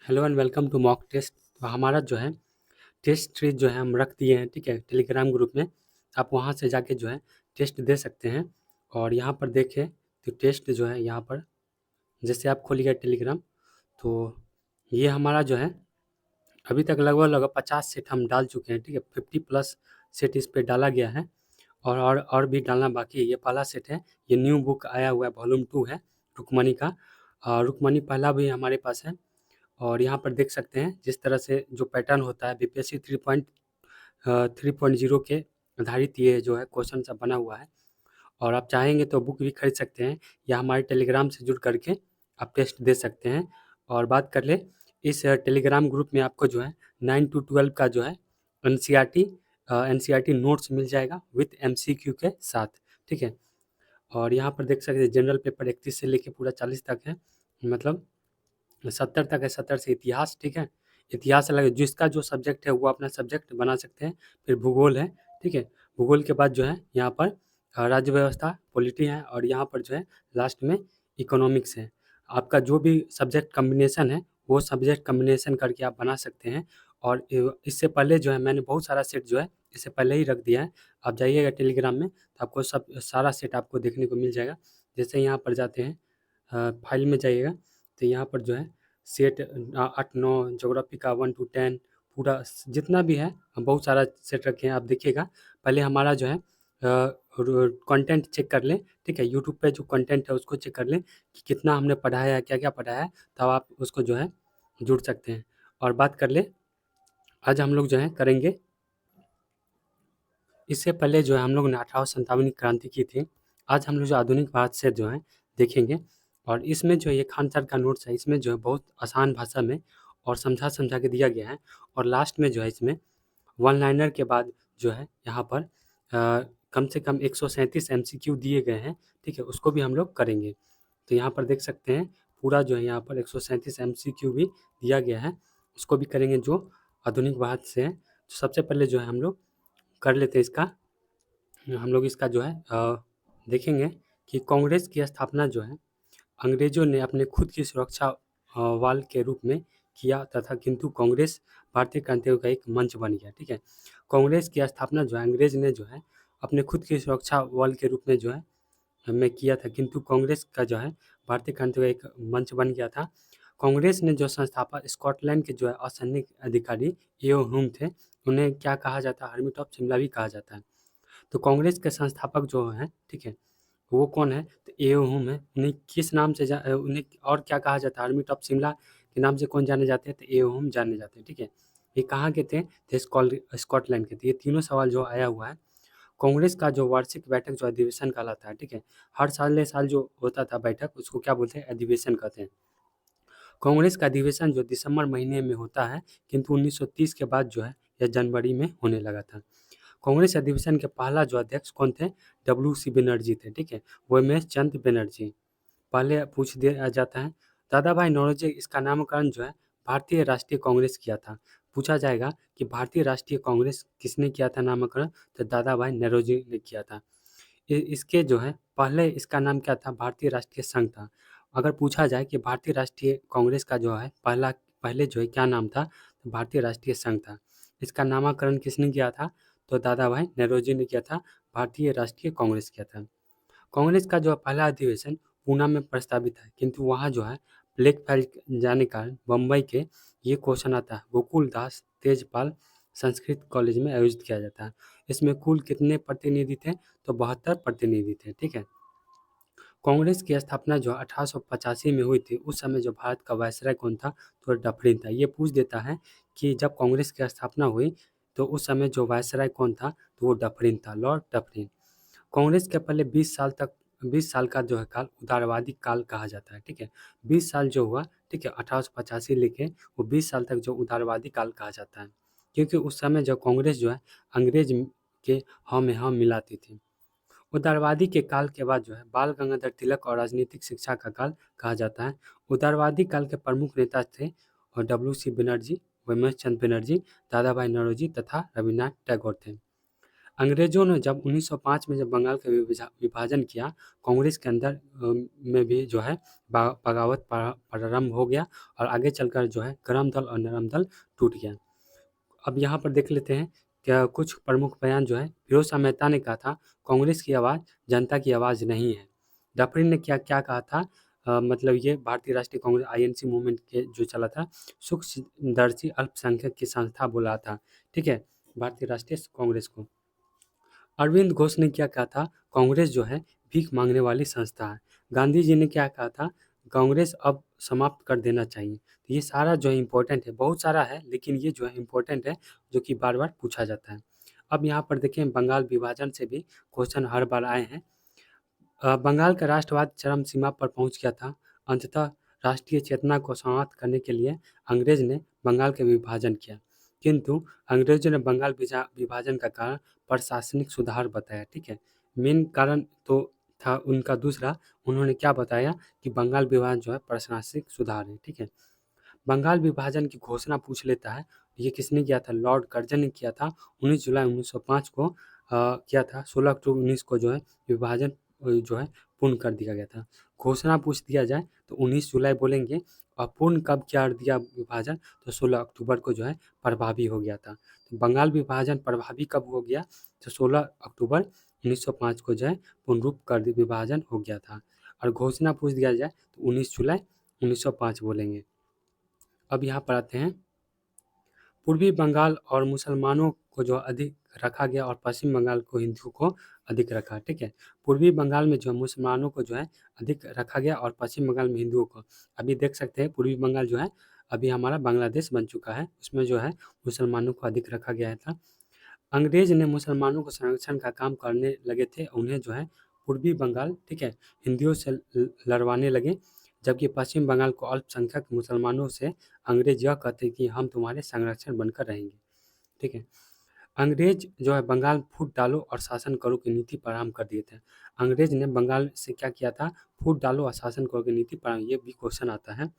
Hello and welcome to mock test. तो हमारा जो है टेस्ट सीरीज जो है हम रख दिए हैं, ठीक है, टेलीग्राम ग्रुप में। आप वहाँ से जाके जो है टेस्ट दे सकते हैं। और यहाँ पर देखें तो टेस्ट जो है यहाँ पर जैसे आप खोलिए टेलीग्राम, तो ये हमारा जो है अभी तक लगभग लगभग 50 सेट हम डाल चुके हैं, ठीक है। 50+ सेट इस पे डाला गया है और भी डालना बाकी है। ये पहला सेट है, ये न्यू बुक आया हुआ है, वॉल्यूम 2 है रुक्मणी का। रुक्मणी पहला भी हमारे पास है। और यहाँ पर देख सकते हैं जिस तरह से जो पैटर्न होता है बीपीएससी 3.0 के आधारित ये जो है क्वेश्चन सब बना हुआ है। और आप चाहेंगे तो बुक भी खरीद सकते हैं या हमारे टेलीग्राम से जुड़ करके आप टेस्ट दे सकते हैं। और बात कर ले, इस टेलीग्राम ग्रुप में आपको जो है 9 to 12 का जो है एनसीईआरटी नोट्स मिल जाएगा विथ एमसीक्यू के साथ, ठीक है। और यहाँ पर देख सकते हैं जनरल पेपर 31 से लेके पूरा 40 तक है, मतलब 70 तक है। 70 से इतिहास, ठीक है। इतिहास अलग है, जिसका जो सब्जेक्ट है वो अपना सब्जेक्ट बना सकते हैं। फिर भूगोल है, ठीक है। भूगोल के बाद जो है यहाँ पर राज्य व्यवस्था पॉलिटी है, और यहाँ पर जो है लास्ट में इकोनॉमिक्स है। आपका जो भी सब्जेक्ट कम्बिनेशन है वो सब्जेक्ट कम्बिनेशन करके आप बना सकते हैं। और इससे पहले जो है मैंने बहुत सारा सेट जो है इससे पहले ही रख दिया है। आप जाइएगा टेलीग्राम में तो आपको सब सारा सेट आपको देखने को मिल जाएगा। जैसे यहाँ पर जाते हैं, फाइल में जाइएगा तो यहाँ पर जो है सेट 8 9 ज्योग्राफी का 1 to 10 पूरा जितना भी है हम बहुत सारा सेट रखे हैं। आप देखिएगा पहले हमारा जो है कंटेंट चेक कर लें, ठीक है। यूट्यूब पे जो कंटेंट है उसको चेक कर लें कि कितना हमने पढ़ाया है, क्या क्या पढ़ाया है, तब आप उसको जो है जुड़ सकते हैं। और बात कर ले, आज हम लोग जो है करेंगे, इससे पहले जो है हम लोग ने 1857 की क्रांति की थी। आज हम लोग जो आधुनिक भारत से जो है देखेंगे। और इसमें जो ये खान सर का नोट्स है, इसमें जो है बहुत आसान भाषा में और समझा समझा के दिया गया है। और लास्ट में जो है इसमें वन लाइनर के बाद जो है यहाँ पर कम से कम 137 एमसीक्यू दिए गए हैं, ठीक है, उसको भी हम लोग करेंगे। तो यहाँ पर देख सकते हैं पूरा जो है यहाँ पर 137 एमसीक्यू भी दिया गया है, उसको भी करेंगे जो आधुनिक भारत से है। तो सबसे पहले जो है हम लोग कर लेते हैं इसका, हम लोग इसका जो है देखेंगे कि कांग्रेस की स्थापना जो है अंग्रेजों ने अपने खुद की सुरक्षा वाल के रूप में किया तथा, किंतु कांग्रेस भारतीय क्रांतियों का एक मंच बन गया, ठीक है। कांग्रेस की स्थापना जो है अंग्रेज ने जो है अपने खुद की सुरक्षा वाल के रूप में जो है में किया था, किंतु कांग्रेस का जो है भारतीय क्रांति का एक मंच बन गया था। कांग्रेस ने जो संस्थापक स्कॉटलैंड के जो है असैनिक अधिकारी एओ ह्यूम थे, उन्हें क्या कहा जाता है, हर्मिट ऑफ शिमला भी कहा जाता है। तो कांग्रेस के संस्थापक जो हैं, ठीक है, वो कौन है, तो एओ ह्यूम है। उन्हें किस नाम से उन्हें और क्या कहा जाता है, हर्मिट ऑफ शिमला के नाम से कौन जाने जाते हैं, तो एओ ह्यूम जाने जाते हैं, ठीक है। ये कहाँ के थे, स्कॉटलैंड के थे। ये तीनों सवाल जो आया हुआ है। कांग्रेस का जो वार्षिक बैठक जो अधिवेशन कहलाता है, ठीक है, हर साल जो होता था बैठक उसको क्या बोलते हैं, अधिवेशन कहते हैं। कांग्रेस का अधिवेशन जो दिसंबर महीने में होता है, किंतु 1930 के बाद जो है यह जनवरी में होने लगा था। कांग्रेस अधिवेशन के पहला जो अध्यक्ष कौन थे, WC बनर्जी थे, ठीक है, वो एम एस चंद बनर्जी। पहले पूछ दिया जाता है दादा भाई नौरोजी, इसका नामकरण जो है भारतीय राष्ट्रीय कांग्रेस किया था। पूछा जाएगा कि भारतीय राष्ट्रीय कांग्रेस किसने किया था नामकरण, तो दादा भाई नौरोजी ने किया था। इसके जो है पहले इसका नाम क्या था, भारतीय राष्ट्रीय संघ था। अगर पूछा जाए कि भारतीय राष्ट्रीय कांग्रेस का जो है पहले जो है क्या नाम था, तो भारतीय राष्ट्रीय संघ था। इसका नामकरण किसने किया था, तो दादा भाई नौरोजी ने किया था। भारतीय राष्ट्रीय कांग्रेस किया था। कांग्रेस का जो पहला अधिवेशन पूना में प्रस्तावित है, किंतु वहाँ जो है प्लेग फैल जाने के कारण बम्बई के ये क्वेश्चन आता है गोकुल दास तेजपाल संस्कृत कॉलेज में आयोजित किया जाता है। इसमें कुल कितने प्रतिनिधि थे, तो 72 प्रतिनिधि थे, ठीक है। कांग्रेस की स्थापना जो 1885 में हुई थी, उस समय जो भारत का वायसराय कौन था, तो डफरिन था। ये पूछ देता है कि जब कांग्रेस की स्थापना हुई तो उस समय जो वायसराय कौन था, तो वो डफरिन था, लॉर्ड डफरिन। कांग्रेस के पहले 20 साल का जो है काल उदारवादी काल कहा जाता है, ठीक है। 20 साल जो हुआ, ठीक है, 1885 लेके वो 20 साल तक जो उदारवादी काल कहा जाता है, क्योंकि उस समय जो कांग्रेस जो है अंग्रेज के हाँ में हाँ मिलाती थी। उदारवादी के काल के बाद जो है बाल गंगाधर तिलक और राजनीतिक शिक्षा का काल कहा जाता है। उदारवादी काल के प्रमुख नेता थे और WC बनर्जी, वैमनश्चंद्र बनर्जी, दादा भाई नौरोजी तथा रविन्द्रनाथ टैगोर थे। अंग्रेजों ने जब 1905 में जब बंगाल का विभाजन किया, कांग्रेस के अंदर में भी जो है बगावत प्रारंभ हो गया और आगे चलकर जो है गरम दल और नरम दल टूट गया। अब यहाँ पर देख लेते हैं क्या कुछ प्रमुख बयान जो है। फिरोज शाह मेहता ने कहा था, कांग्रेस की आवाज़ जनता की आवाज़ नहीं है। डफरिन ने क्या क्या कहा था, मतलब ये भारतीय राष्ट्रीय कांग्रेस आईएनसी मूवमेंट के जो चला था, सूक्ष्मदर्शी अल्पसंख्यक की संस्था बोला था, ठीक है, भारतीय राष्ट्रीय कांग्रेस को। अरविंद घोष ने क्या कहा था, कांग्रेस जो है भीख मांगने वाली संस्था है। गांधी जी ने क्या कहा था, कांग्रेस अब समाप्त कर देना चाहिए। तो ये सारा जो है इम्पोर्टेंट है, बहुत सारा है लेकिन ये जो है इम्पोर्टेंट है, जो कि बार बार पूछा जाता है। अब यहाँ पर देखें, बंगाल विभाजन से भी क्वेश्चन हर बार आए हैं। बंगाल का राष्ट्रवाद चरम सीमा पर पहुंच गया था। अंततः राष्ट्रीय चेतना को समाप्त करने के लिए अंग्रेज ने बंगाल का विभाजन किया, किंतु अंग्रेजों ने बंगाल विभाजन का कारण प्रशासनिक सुधार बताया, ठीक है। मेन कारण तो था उनका दूसरा, उन्होंने क्या बताया कि बंगाल विभाजन जो है प्रशासनिक सुधार है, ठीक है। बंगाल विभाजन की घोषणा पूछ लेता है, ये किसने किया था, लॉर्ड कर्जन ने किया था। 19 जुलाई 1905 को किया था। 16 अक्टूबर 19 को जो है विभाजन जो है पूर्ण कर दिया गया था। घोषणा पूछ दिया जाए तो 19 जुलाई बोलेंगे, और पूर्ण कब कर दिया विभाजन, तो 16 अक्टूबर को जो है प्रभावी हो गया था। तो बंगाल विभाजन प्रभावी कब हो गया, तो 16 अक्टूबर 1905 को जो है पूर्ण रूप कर विभाजन हो गया था। और घोषणा पूछ दिया जाए तो 19 जुलाई 1905 बोलेंगे। अब यहाँ पर आते हैं, पूर्वी बंगाल और मुसलमानों को जो अधिक रखा गया और पश्चिम बंगाल को हिंदुओं को अधिक रखा, ठीक है। पूर्वी बंगाल में जो मुसलमानों को जो है अधिक रखा गया और पश्चिम बंगाल में हिंदुओं को। अभी देख सकते हैं पूर्वी बंगाल जो है अभी हमारा बांग्लादेश बन चुका है, उसमें जो है मुसलमानों को अधिक रखा गया था। अंग्रेज ने मुसलमानों को संरक्षण का काम करने लगे थे, उन्हें जो है पूर्वी बंगाल, ठीक है, हिंदियों से लड़वाने लगे, जबकि पश्चिम बंगाल को अल्पसंख्यक मुसलमानों से अंग्रेज यह कहते कि हम तुम्हारे संरक्षण बनकर रहेंगे, ठीक है। अंग्रेज जो है बंगाल फूट डालो और शासन करो की नीति प्रारंभ कर दिए थे। अंग्रेज ने बंगाल से क्या किया था, फूट डालो और शासन करो की नीति प्रारंभ, ये भी क्वेश्चन आता है।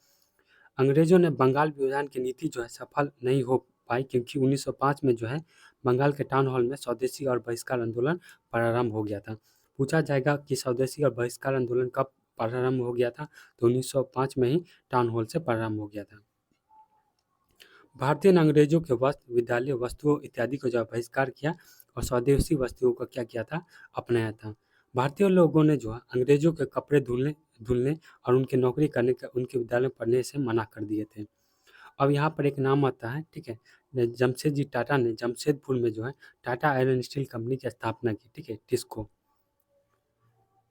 अंग्रेजों ने बंगाल विभाजन की नीति जो है सफल नहीं हो पाई, क्योंकि 1905 में जो है बंगाल के टाउन हॉल में स्वदेशी और बहिष्कार आंदोलन प्रारंभ हो गया था। पूछा जाएगा कि स्वदेशी और बहिष्कार आंदोलन कब प्रारंभ हो गया था, तो 1905 में ही टाउन हॉल से प्रारंभ हो गया था। भारतीय ने अंग्रेजों के वस्त्र, विद्यालय वस्तुओं इत्यादि को जो बहिष्कार किया और स्वदेशी वस्तुओं का क्या किया था, अपनाया था। भारतीय लोगों ने जो है अंग्रेजों के कपड़े धुलने धुलने और उनकी नौकरी करने का, उनके विद्यालय में पढ़ने से मना कर दिए थे। अब यहाँ पर एक नाम आता है, ठीक है, जमशेद जी टाटा ने जमशेदपुर में जो है टाटा आयरन स्टील कंपनी की स्थापना की, ठीक है, टिस्को,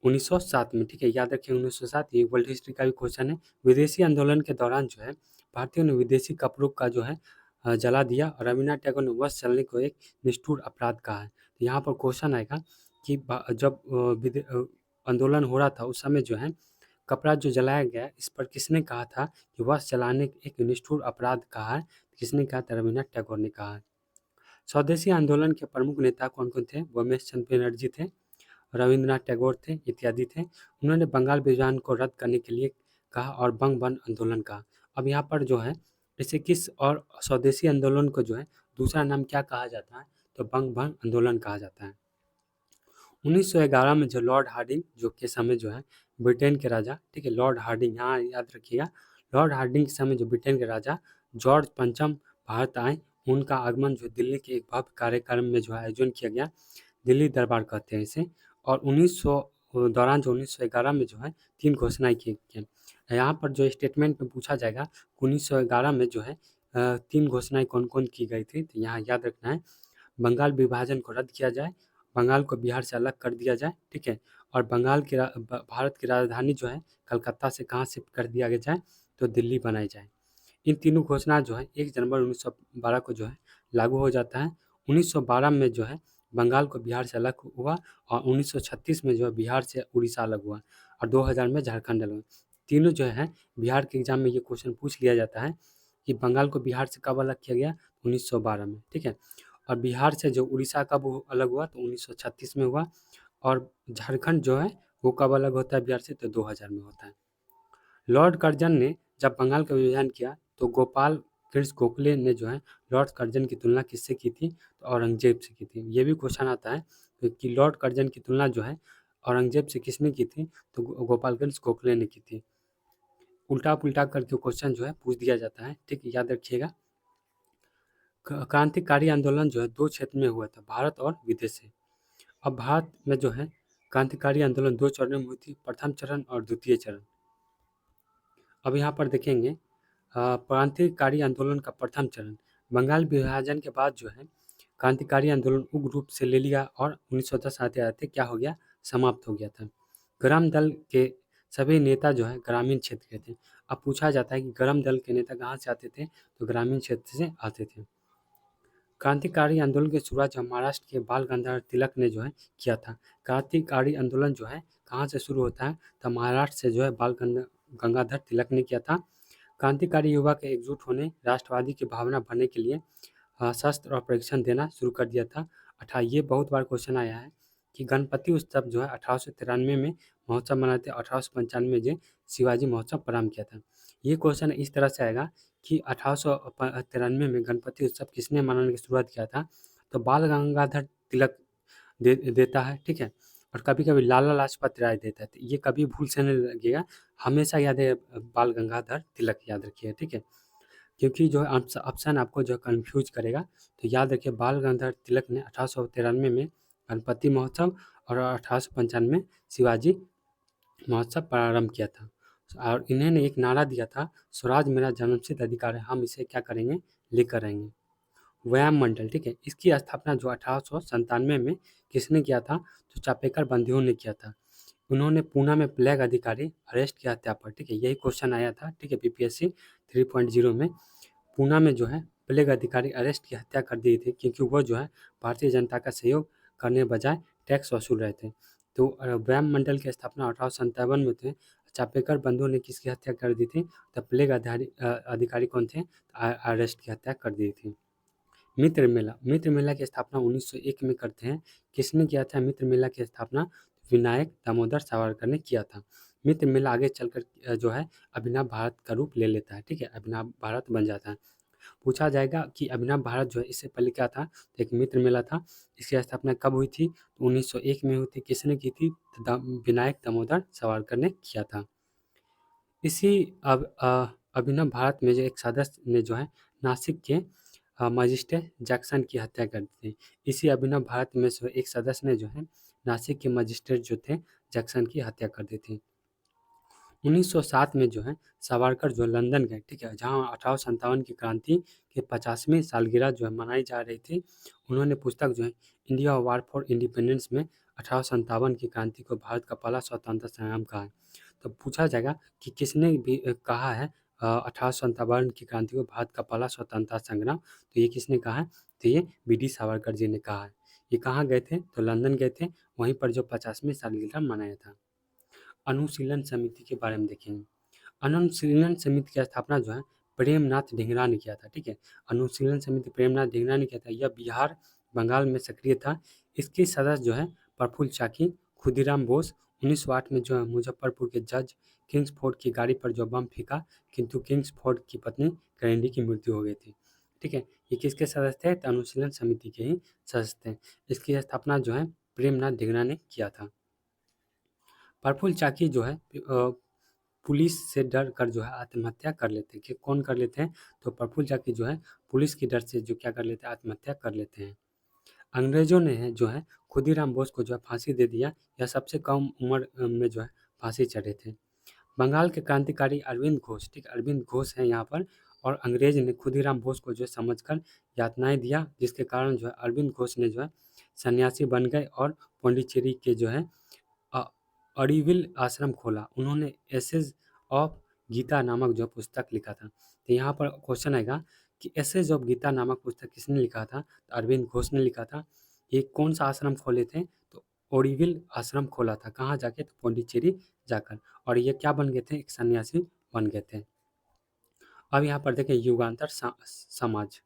1907 में, ठीक है, याद रखिए 1907, ये वर्ल्ड हिस्ट्री का भी क्वेश्चन है। विदेशी आंदोलन के दौरान जो है भारतीयों ने विदेशी कपड़ों का जो है जला दिया और रविन्द्रनाथ टैगोर ने वस्त्र चलने को एक निष्ठुर अपराध कहा है। तो यहाँ पर क्वेश्चन आएगा कि जब आंदोलन हो रहा था उस समय जो है कपड़ा जो जलाया गया, इस पर किसने कहा था कि वस्त्र जलाने एक निष्ठुर अपराध कहा है, किसने कहा था, रविन्द्रनाथ टैगोर ने कहा है। स्वदेशी आंदोलन के प्रमुख नेता कौन कौन थे, उमेश चंद्र बनर्जी थे, रविन्द्रनाथ टैगोर थे, इत्यादि थे। उन्होंने बंगाल विभाजन को रद्द करने के लिए कहा और बंग बंद आंदोलन कहा। अब यहाँ पर जो है इसे किस और स्वदेशी आंदोलन को जो है दूसरा नाम क्या कहा जाता है, तो बंग बंद आंदोलन कहा जाता है। 1911 में जो लॉर्ड हार्डिंग जो के समय जो है ब्रिटेन के राजा, ठीक है, लॉर्ड हार्डिंग, यहाँ याद रखिएगा, लॉर्ड हार्डिंग के समय जो ब्रिटेन के राजा जॉर्ज पंचम भारत आए, उनका आगमन जो दिल्ली के एक भव्य कार्यक्रम में जो है आयोजन किया गया, दिल्ली दरबार कहते हैं इसे। और 1900 दौरान जो 1911 में जो है 3 घोषणाएं की गई। यहाँ पर जो स्टेटमेंट में पूछा जाएगा 1911 में जो है 3 घोषणाएं कौन कौन की गई थी, तो यहाँ याद रखना है, बंगाल विभाजन को रद्द किया जाए, बंगाल को बिहार से अलग कर दिया जाए, ठीक है, और बंगाल की भारत की राजधानी जो है कलकत्ता से कहाँ शिफ्ट कर दिया जाए, तो दिल्ली बनाई जाए। इन तीनों घोषणा जो है 1 जनवरी 1912 को जो है लागू हो जाता है। 1912 में जो है बंगाल को बिहार से अलग हुआ और 1936 में जो है बिहार से उड़ीसा अलग हुआ और 2000 में झारखंड अलग हुआ। तीनों जो है बिहार के एग्जाम में ये क्वेश्चन पूछ लिया जाता है कि बंगाल को बिहार से कब अलग किया गया, 1912 में, ठीक है, और बिहार से जो उड़ीसा कब अलग हुआ, तो 1936 में हुआ, और झारखंड जो है वो कब अलग होता है बिहार से, तो 2000 में होता है। लॉर्ड कर्जन ने जब बंगाल का विभाजन किया तो गोपाल कृष्ण गोखले ने जो है लॉर्ड कर्जन की तुलना किससे की थी? तो औरंगजेब से की थी। ये भी क्वेश्चन आता है कि लॉर्ड कर्जन की तुलना जो है औरंगजेब से किसने की थी? तो गोपाल कृष्ण गोखले ने की थी। उल्टा पुल्टा करके क्वेश्चन जो है पूछ दिया जाता है, ठीक है, याद रखिएगा। क्रांतिकारी आंदोलन जो है दो क्षेत्र में हुआ था, भारत और विदेश से। अब भारत में जो है क्रांतिकारी आंदोलन दो चरणों में हुई थी, प्रथम चरण और द्वितीय चरण। अब यहाँ पर देखेंगे क्रांतिकारी आंदोलन का प्रथम चरण बंगाल विभाजन के बाद जो है क्रांतिकारी आंदोलन उग्र रूप से ले लिया और 1910 आते आते क्या हो गया? समाप्त हो गया था। गरम दल के सभी नेता जो है ग्रामीण क्षेत्र के थे। अब पूछा जाता है कि गरम दल के नेता कहाँ से आते थे? तो ग्रामीण क्षेत्र से आते थे। क्रांतिकारी आंदोलन की शुरुआत जो महाराष्ट्र के बाल गंगाधर तिलक ने जो है किया था। क्रांतिकारी आंदोलन जो है कहाँ से शुरू होता है? तो महाराष्ट्र से जो है बाल गंगाधर तिलक ने किया था। क्रांतिकारी युवा के एकजुट होने, राष्ट्रवादी की भावना भरने के लिए शस्त्र और प्रशिक्षण देना शुरू कर दिया था। ये बहुत बार क्वेश्चन आया है कि गणपति उत्सव जो है 1893 में महोत्सव मनाते, 1895 में जो शिवाजी महोत्सव प्रारंभ किया था। ये क्वेश्चन इस तरह से आएगा कि 1893 में गणपति उत्सव किसने मनाने की शुरुआत किया था? तो बाल गंगाधर तिलक देता है, ठीक है। और कभी कभी लाला लाजपत राय देता है। तो ये कभी भूल से नहीं लगेगा, हमेशा याद है, बाल गंगाधर तिलक याद रखिए, ठीक है, क्योंकि जो है ऑप्शन आपको जो कंफ्यूज करेगा। तो याद रखिए बाल गंगाधर तिलक ने 1893 में गणपति महोत्सव और 1895 में शिवाजी महोत्सव प्रारंभ किया था। और इन्होंने एक नारा दिया था, स्वराज मेरा जन्मसिद्ध अधिकार है, हम इसे क्या करेंगे? लेकर आएंगे। व्यायाम मंडल, ठीक है, इसकी स्थापना जो 1897 में किसने किया था? तो चापेकर बंधुओं ने किया था। उन्होंने पूना में प्लेग अधिकारी अरेस्ट की हत्या पर, ठीक है, यही क्वेश्चन आया था, ठीक है, बीपीएससी 3.0 में। पूना में जो है प्लेग अधिकारी अरेस्ट की हत्या कर दी थी क्योंकि वो जो है भारतीय जनता का सहयोग करने बजाय टैक्स वसूल रहे थे। तो व्यायाम मंडल की स्थापना 1857 में थे। चापेकर बंधुओं ने किसकी हत्या कर दी थी? तो प्लेग अधिकारी कौन थे? अरेस्ट की हत्या कर दी थी। मित्र मेला की स्थापना 1901 में करते हैं। किसने किया था मित्र मेला की स्थापना? विनायक दामोदर सावरकर ने किया था। मित्र मेला आगे चलकर जो है अभिनव भारत का रूप ले लेता है, ठीक है, अभिनव भारत बन जाता है। पूछा जाएगा कि अभिनव भारत जो है इससे पहले क्या था? तो एक मित्र मेला था। इसकी स्थापना कब हुई थी? तो 1901 में हुई थी। किसने की थी? तो विनायक दामोदर सावरकर ने किया था। इसी अभिनव भारत में जो एक सदस्य ने जो है नासिक के मजिस्ट्रेट जैक्सन की हत्या कर दी थी। इसी अभिनव भारत में से एक सदस्य ने जो है नासिक के मजिस्ट्रेट जो थे जैक्सन की हत्या कर दी थी। 1907 में जो है सावरकर जो लंदन गए, ठीक है, जहाँ 1857 की क्रांति के 50वीं सालगिरह जो है मनाई जा रही थी। उन्होंने पुस्तक जो है इंडिया वार फॉर इंडिपेंडेंस में 1857 की क्रांति को भारत का पहला स्वतंत्रता संग्राम कहा है। तो पूछा जाएगा कि किसने भी कहा है 1857 की क्रांति को भारत का पहला स्वतंत्रता संग्राम? तो ये किसने कहा है? तो ये बी.डी. सावरकर जी ने कहा है। ये कहाँ गए थे? तो लंदन गए थे, वहीं पर जो 50वीं सालगिरह मनाया था। अनुशीलन समिति के बारे में देखेंगे। अनुशीलन समिति की स्थापना जो है प्रेमनाथ ढींगरा ने किया था, ठीक है। अनुशीलन समिति प्रेमनाथ ढींगरा ने किया था। यह बिहार बंगाल में सक्रिय था। इसके सदस्य जो है प्रफुल्ल चाकी, खुदीराम बोस। 1908 में जो है मुजफ्फरपुर के जज किंग्सफोर्ड की गाड़ी पर जो बम फेंका, किंतु किंग्सफोर्ड की पत्नी कैनेडी की मृत्यु हो गई थी, ठीक है। ये किसके सदस्य थे? तो अनुशीलन समिति के ही सदस्य थे। इसकी स्थापना जो है प्रेमनाथ ढींगरा ने किया था। प्रफुल्ल चाकी जो है पुलिस से डर कर जो है आत्महत्या कर लेते हैं। कि कौन कर लेते हैं? तो प्रफुल्ल चाकी जो है पुलिस के डर से जो क्या कर लेते हैं? आत्महत्या कर लेते हैं। अंग्रेजों ने जो है खुदीराम बोस को जो है फांसी दे दिया। यह सबसे कम उम्र में जो है फांसी चढ़े थे। बंगाल के क्रांतिकारी अरविंद घोष, ठीक, अरविंद घोष हैं यहाँ पर। और अंग्रेज ने खुदीराम बोस को जो है समझकर यातनाएं दिया, जिसके कारण जो है अरविंद घोष ने जो है सन्यासी बन गए और पौंडीचेरी के जो है अ, अरिविल आश्रम खोला। उन्होंने एसेज ऑफ गीता नामक जो पुस्तक लिखा था। तो यहाँ पर क्वेश्चन आएगा कि एसेज ऑफ गीता नामक पुस्तक किसने लिखा था? तो अरविंद घोष ने लिखा था। ये कौन सा आश्रम खोले थे? तो ओरिविल आश्रम खोला था। कहाँ जाके? तो पौंडीचेरी जाकर। और ये क्या बन गए थे? एक सन्यासी बन गए थे। अब यहाँ पर देखें युगांतर समाज।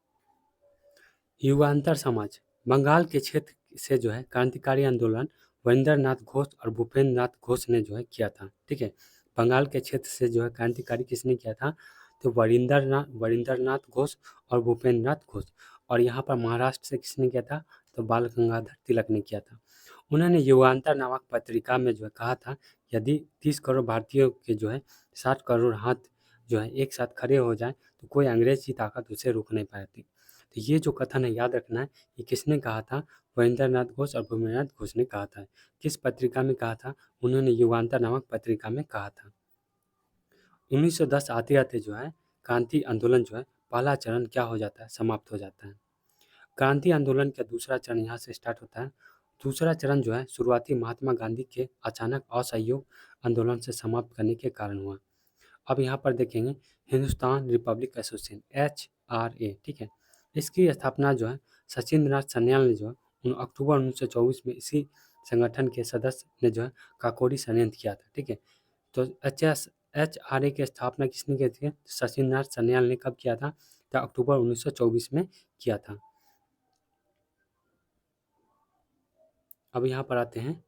युगांतर समाज बंगाल के क्षेत्र से जो है क्रांतिकारी आंदोलन वरिंदरनाथ घोष और भूपेंद्र नाथ घोष ने जो है किया था, ठीक है। बंगाल के क्षेत्र से जो है क्रांतिकारी किसने किया था? तो वरिंदरनाथ घोष और भूपेंद्र नाथ घोष। और यहाँ पर महाराष्ट्र से किसने किया था, तो बाल गंगाधर तिलक ने किया था। उन्होंने युगांतर नामक पत्रिका में जो है कहा था, यदि 30 करोड़ भारतीयों के जो है 60 करोड़ हाथ जो है एक साथ खड़े हो जाएं तो कोई अंग्रेज की ताकत उसे रोक नहीं पाती। तो ये जो कथन है याद रखना है, ये किसने कहा था, वरिंदरनाथ घोष और भूपेंद्रनाथ घोष ने कहा था। किस पत्रिका में कहा था, उन्होंने युगांतर नामक पत्रिका में कहा था। 1910 आते आते जो है क्रांति आंदोलन जो है पहला चरण क्या हो जाता है, समाप्त हो जाता है। क्रांति आंदोलन का दूसरा चरण यहाँ से स्टार्ट होता है। दूसरा चरण जो है शुरुआती महात्मा गांधी के अचानक असहयोग आंदोलन से समाप्त करने के कारण हुआ। अब यहाँ पर देखेंगे हिंदुस्तान रिपब्लिक एसोसिएशन HRA, ठीक है। इसकी स्थापना जो है सचिंद्र नाथ सन्याल ने जो है अक्टूबर 1924 में इसी संगठन के सदस्य ने जो है काकोरी षड्यंत्र किया था, ठीक है। तो HRA की स्थापना किसने की थी, सचिंद्र नाथ सन्याल ने कब किया था, तो अक्टूबर 1924 में किया था। अब यहाँ पर आते हैं,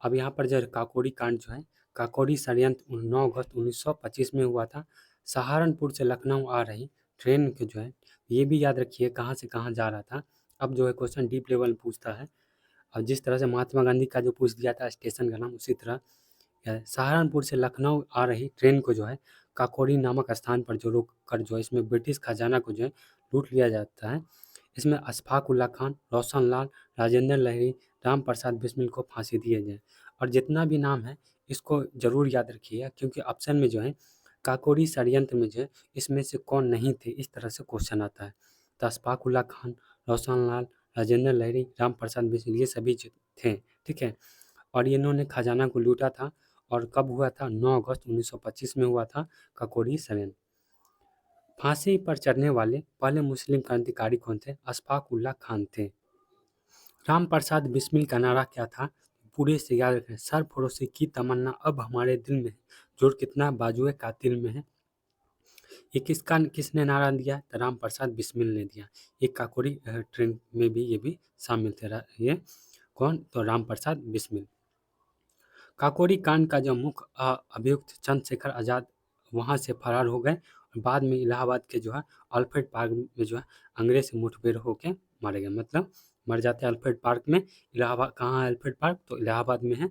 अब यहाँ पर जो काकोरी कांड जो है, काकोरी षड्यंत्र 9 अगस्त 1925 में हुआ था। सहारनपुर से लखनऊ आ रही ट्रेन के जो है, ये भी याद रखिए कहाँ से कहाँ जा रहा था। अब जो है क्वेश्चन डीप लेवल में पूछता है, और जिस तरह से महात्मा गांधी का जो पूछ दिया था स्टेशन का नाम, उसी तरह सहारनपुर से लखनऊ आ रही ट्रेन को जो है काकोरी नामक स्थान पर जो रोक कर जो है इसमें ब्रिटिश खजाना को जो है लूट लिया जाता है। इसमें अशफाक उल्ला खान, रोशन लाल, राजेंद्र लहरी, राम प्रसाद बिस्मिल को फांसी दिए जाए। और जितना भी नाम है इसको जरूर याद रखिएगा, क्योंकि ऑप्शन में जो है काकोरी षड्यंत्र में जो है इसमें से कौन नहीं थे, इस तरह से क्वेश्चन आता है। तो अशफाक उल्ला खान, रोशन लाल, राजेंद्र लहरी, राम प्रसाद बिस्मिल ये सभी थे, ठीक है। और इन्होंने खजाना को लूटा था। और कब हुआ था, 9 अगस्त 1925 में हुआ था काकोरी षड्यंत्र। फांसी पर चढ़ने वाले पहले मुस्लिम क्रांतिकारी कौन थे, अशफाक उल्ला खान थे। राम प्रसाद बिस्मिल का नारा क्या था, पूरे से याद रखें, सरफरोशी की तमन्ना अब हमारे दिल में है, जोर कितना बाजुए कातिल में है। ये किसने नारा दिया, तो राम प्रसाद बिस्मिल ने दिया। ये काकोरी ट्रेन में भी ये भी शामिल थे। ये कौन, तो राम प्रसाद बिस्मिल। काकोरी कांड का जो मुख्य अभियुक्त चंद्रशेखर आज़ाद वहाँ से फरार हो गए। बाद में इलाहाबाद के जो है अल्फ्रेड पार्क में जो है अंग्रेज से मुठभेड़ होके मारे गए, मतलब मर जाते हैं अल्फ्रेड पार्क में। इलाहाबाद कहाँ है अल्फ्रेड पार्क, तो इलाहाबाद में है।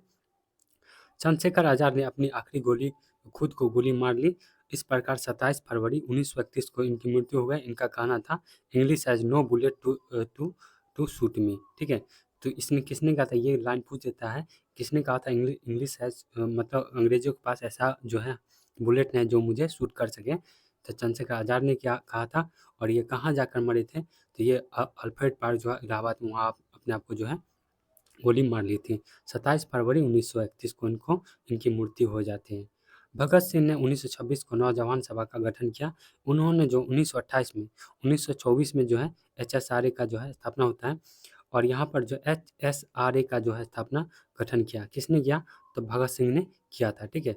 चंद्रशेखर आज़ाद ने अपनी आखिरी गोली खुद को गोली मार ली। इस प्रकार 27 फरवरी 1931 को इनकी मृत्यु हो गई। इनका कहना था, English has no bullet to to shoot me, ठीक है। तो इसने किसने कहा था, ये लाइन पूछ देता है, किसने कहा था इंग्लिश हैज, मतलब अंग्रेजों के पास ऐसा जो है बुलेट है जो मुझे शूट कर सके। तो चंद्रशेखर आज़ाद ने क्या कहा था, और ये कहाँ जाकर मरे थे, तो ये अल्फ्रेड पार्क जो है इलाहाबाद में, वहाँ अपने आप को जो है गोली मार ली थी। 27 फरवरी 1931 को इनकी मृत्यु हो जाती है। भगत सिंह ने 1926 को नौजवान सभा का गठन किया। उन्होंने जो 1924 में जो है HSRA का जो है स्थापना होता है, और यहाँ पर जो HSRA का जो है स्थापना गठन किया, किसने किया, तो भगत सिंह ने किया था, ठीक है।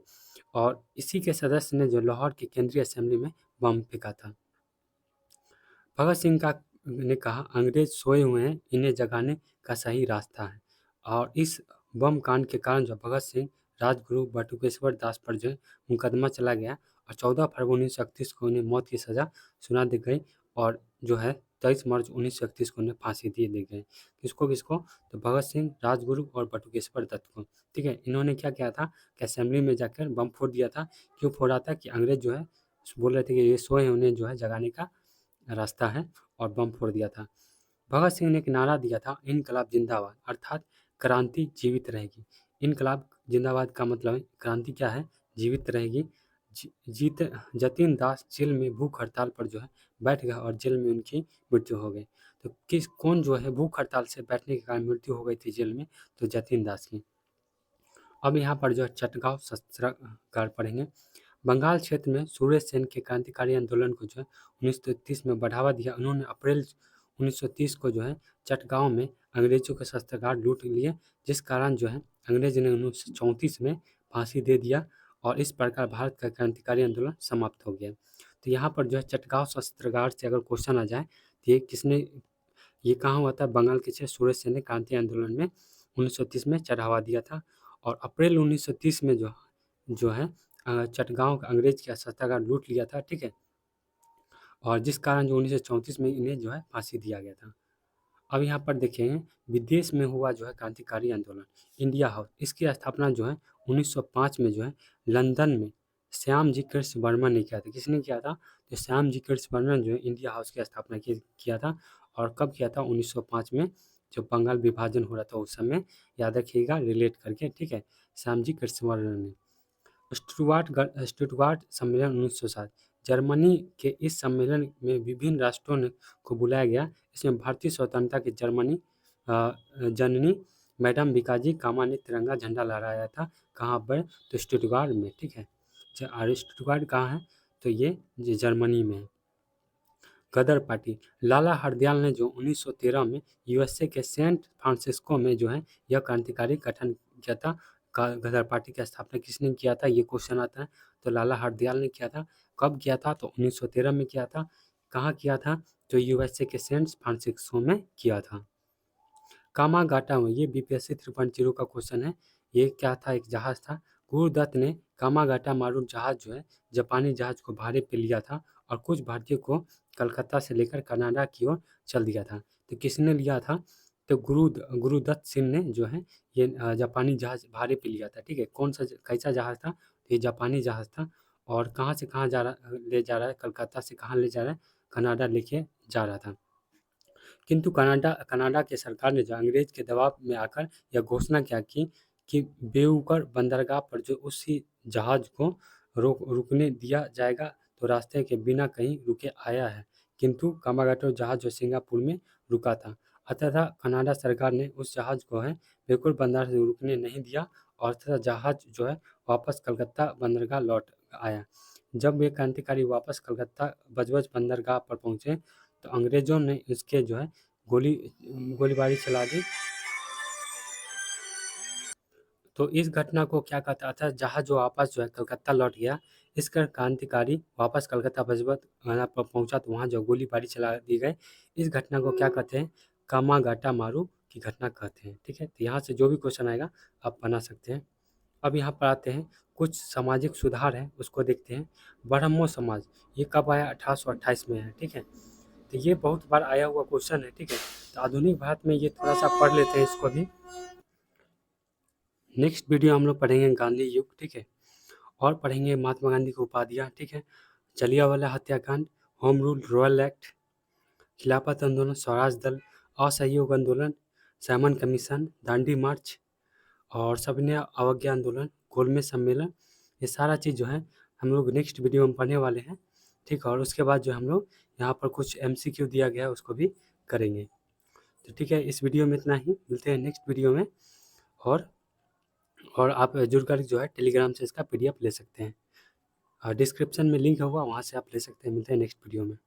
और इसी के सदस्य ने जो लाहौर की केंद्रीय असेंबली में बम फेंका था। भगत सिंह का ने कहा, अंग्रेज सोए हुए हैं, इन्हें जगाने का सही रास्ता है। और इस बम कांड के कारण जो भगत सिंह, राजगुरु बटुकेश्वर दास पर जो मुकदमा चला गया, और 14 फरवरी 1931 को उन्हें मौत की सज़ा सुना दी गई। और जो है 23 मार्च 1931 को उन्हें फांसी दे दी गई। किसको किसको, तो भगत सिंह, राजगुरु और बटुकेश्वर दत्त को, ठीक है। इन्होंने क्या किया था कि असेंबली में जाकर बम फोड़ दिया था। क्यों फोड़ा था, कि अंग्रेज जो है बोल रहे थे कि ये सोए हैं, उन्हें जो है जगाने का रास्ता है, और बम फोड़ दिया था। भगत सिंह ने एक नारा दिया था, इनकलाब जिंदाबाद, अर्थात क्रांति जीवित रहेगी। इनकलाब जिंदाबाद का मतलब है क्रांति क्या है, जीवित रहेगी। जीत जतीन दास जेल में भूख हड़ताल पर जो है बैठ गया, और जेल में उनकी मृत्यु हो गई। तो कौन जो है भूख हड़ताल से बैठने के कारण मृत्यु हो गई थी जेल में, तो जतीन दास की। अब यहाँ पर जो है चटगांव शस्त्रागार पढ़ेंगे। बंगाल क्षेत्र में सूर्य सेन के क्रांतिकारी आंदोलन को जो है 1930 में बढ़ावा दिया। उन्होंने अप्रैल 1930 को जो है चटगांव में अंग्रेजों के शस्त्रागार लूट लिए, जिस कारण जो है अंग्रेज ने 1934 में फांसी दे दिया, और इस प्रकार भारत का क्रांतिकारी आंदोलन समाप्त हो गया। तो यहाँ पर जो है चटगांव शस्त्रागार से अगर क्वेश्चन आ जाए, तो ये कहाँ हुआ था, बंगाल के क्षेत्र सूर्य सेन ने क्रांति आंदोलन में 1930 में चढ़ावा दिया था। और अप्रैल 1930 में जो है चटगांव अंग्रेज की सत्तागार लूट लिया था, ठीक है। और जिस कारण जो 1934 में इन्हें जो है फांसी दिया गया था। अब यहाँ पर देखें विदेश में हुआ जो है क्रांतिकारी आंदोलन इंडिया हाउस, इसकी स्थापना जो है 1905 में जो है लंदन में श्याम जी कृष्ण वर्मा ने किया था। किसने किया था? तो श्याम जी कृष्ण वर्मा जो है इंडिया हाउस की स्थापना किया था। और कब किया था? 1905 में, जब बंगाल विभाजन हो रहा था उस समय, याद रखिएगा रिलेट करके, ठीक है। श्याम जी कृष्ण वर्मा ने स्टुटगार्ट सम्मेलन 1907, जर्मनी के इस सम्मेलन में विभिन्न राष्ट्रों ने को बुलाया गया। इसमें भारतीय स्वतंत्रता की जननी मैडम बीकाजी कामा ने तिरंगा झंडा लहराया था। कहाँ पर? तो स्टुटगार्ट में, ठीक है। और स्टुटगार्ट कहाँ है? तो ये जर्मनी में है। गदर पार्टी, लाला हरदयाल ने जो 1913 में यूएसए के सेंट फ्रांसिस्को में जो है यह क्रांतिकारी गठन किया था। गदर पार्टी की स्थापना किसने किया था? ये क्वेश्चन आता है। तो लाला हरदयाल ने किया था। कब किया था? तो 1913 में किया था। कहाँ किया था? तो यूएसए के सेंट फ्रांसिस्को में किया था। कामागाटा में, ये बीपीएससी 3.0 का क्वेश्चन है। ये क्या था? एक जहाज था। गुरुदत्त ने कामागाटा मारू जहाज जो है जापानी जहाज को भाड़े पे लिया था और कुछ भारतीयों को कलकत्ता से लेकर कनाडा की ओर चल दिया था। तो किसने लिया था? तो गुरुदत्त सिंह ने जो है ये जापानी जहाज भाड़े पे लिया था, ठीक है। कौन सा कैसा जहाज था? तो ये जापानी जहाज था। और कहाँ से कहाँ ले जा रहा है? कलकत्ता से कहाँ ले जा रहा है? कनाडा लेके जा रहा था। किंतु कनाडा कनाडा की सरकार ने जो अंग्रेज के दबाव में आकर यह घोषणा किया कि बेउकर बंदरगाह पर जो उसी जहाज को रुकने दिया जाएगा तो रास्ते के बिना कहीं रुके आया है। किंतु कामागाटो जहाज जो सिंगापुर में रुका था। अतः कनाडा सरकार ने उस जहाज को है बेउकर बंदर से रुकने नहीं दिया और तथा जहाज जो है वापस कलकत्ता बंदरगाह लौट आया। जब ये क्रांतिकारी वापस कलकत्ता बजबज बंदरगाह पर पहुंचे तो अंग्रेजों ने इसके जो है गोलीबारी चला दी। तो इस घटना को क्या कहता था? जहाज जो वापस जो है कलकत्ता लौट गया, इसका क्रांतिकारी वापस कलकत्ता बजबत पर पहुंचा तो वहाँ जो गोलीबारी चला दी गई। इस घटना को क्या कहते हैं? कामागाटा मारू की घटना कहते हैं, ठीक है। तो यहाँ से जो भी क्वेश्चन आएगा आप बना सकते हैं। अब यहाँ पर आते हैं कुछ सामाजिक सुधार है उसको देखते हैं। ब्रह्मो समाज, ये कब आया? 1828 में है, ठीक है। तो ये बहुत बार आया हुआ क्वेश्चन है, ठीक है। तो आधुनिक भारत में ये थोड़ा सा पढ़ लेते हैं इसको भी। नेक्स्ट वीडियो हम लोग पढ़ेंगे गांधी युग, ठीक है। और पढ़ेंगे महात्मा गांधी की उपाधियाँ, ठीक है। जलियांवाला हत्याकांड, होम रूल रॉयल एक्ट, खिलाफत आंदोलन, स्वराज दल, असहयोग आंदोलन, साइमन कमीशन, दांडी मार्च और सविनय अवज्ञा आंदोलन, गोलमेज सम्मेलन। ये सारा चीज़ जो है हम लोग नेक्स्ट वीडियो में पढ़ने वाले हैं, ठीक है। और उसके बाद जो हम लोग यहाँ पर कुछ एमसीक्यू दिया गया है उसको भी करेंगे। तो ठीक है, इस वीडियो में इतना ही, मिलते हैं नेक्स्ट वीडियो में। और आप जुड़कर जो है टेलीग्राम से इसका पीडीएफ ले सकते हैं। डिस्क्रिप्शन में लिंक होगा, वहाँ से आप ले सकते हैं। मिलते हैं नेक्स्ट वीडियो में।